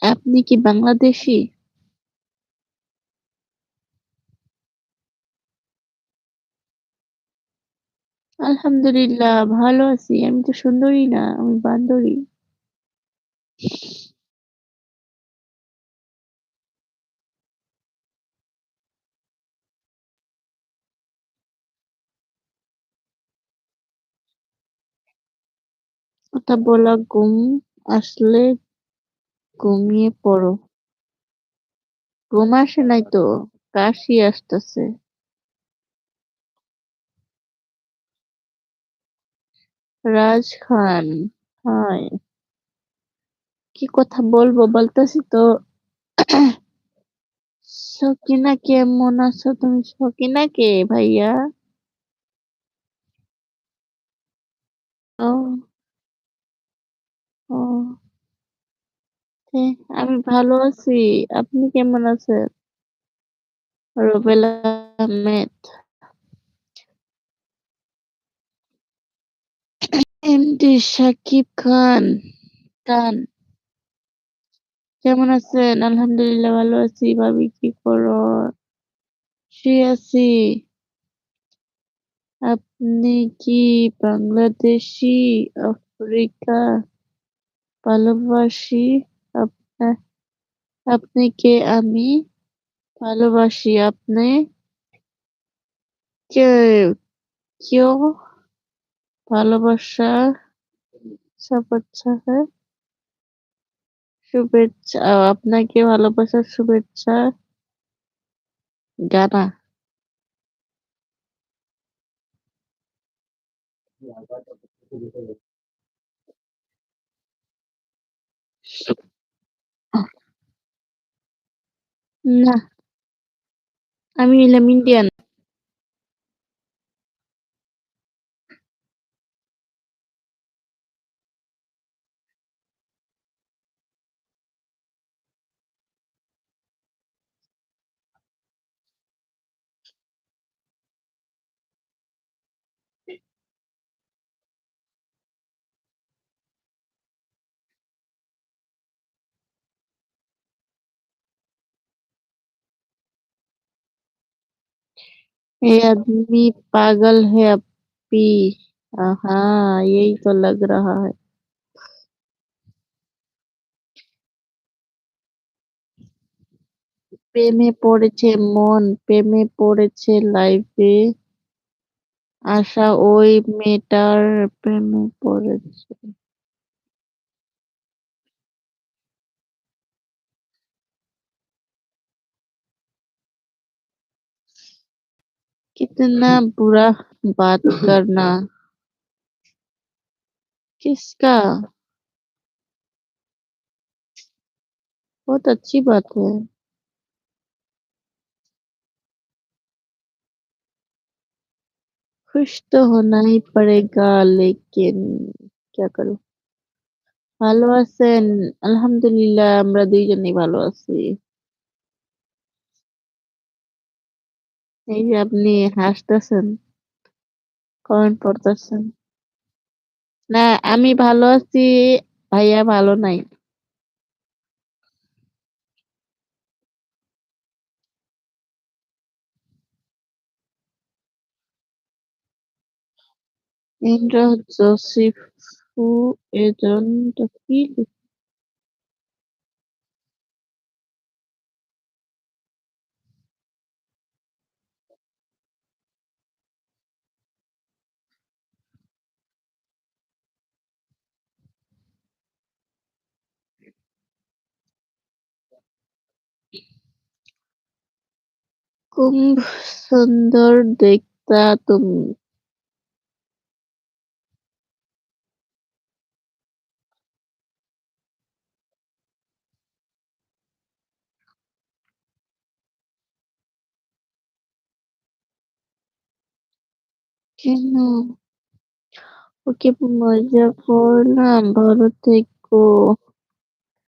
আপনি কি বাংলাদেশী? আলহামদুলিল্লাহ ভালো আছি। আমি তো সুন্দরী না, আমি বান্দরী। কথা বলা ঘুম আসলে ঘুমিয়ে পড়ো। ঘুম আসে নাই তো, কাশি আসতেছে। রাজ খান, হাই। কি কথা বলবো বলতেছি তো। সকিনা কেমন আছো তুমি? সকিনা কে ভাইয়া? ও, ও, আমি ভালো আছি। আপনি কেমন আছেন? রুবেল আহমেদ। এমডি শাকিব খান। খান, কেমন আছেন? আলহামদুলিল্লাহ ভালো আছি। ভাবি কি করো? শুয়ে আছি। আপনি কি বাংলাদেশি? আফ্রিকা ভালোবাসি। আপনা আপনি কে? আমি ভালোবাসি। আপনি কে? কেউ? ভালোবাসা সব আচ্ছা হ্যাঁ। শুভেচ্ছা। আপনাকে ভালোবাসার শুভেচ্ছা। গানা। না, আমি হলাম ইন্ডিয়ান। ये आदमी पागल है अपी। हाँ, यही तो लग रहा है। প্রেমে পড়েছে মন, প্রেমে পড়েছে লাইফে আসা ওই মেয়েটার প্রেমে পড়েছে। कितना बुरा बात करना। किसका? बहुत अच्छी बात है। खुश तो होना ही पड़ेगा, लेकिन क्या करूं। ভালো আছেন? আলহামদুলিল্লাহ আমরা দুইজনেই ভালো আছি। এই যে আপনি হাসতেছেন, কমেন্ট পড়তেছেন। না, আমি ভালো আছি, ভাইয়া ভালো নাই। ইন্দ্র জোসিফু এজেন্ট কি? খুব সুন্দর দেখতা তুমি। কেন? ওকে মজা করলাম, ভালো থেকো।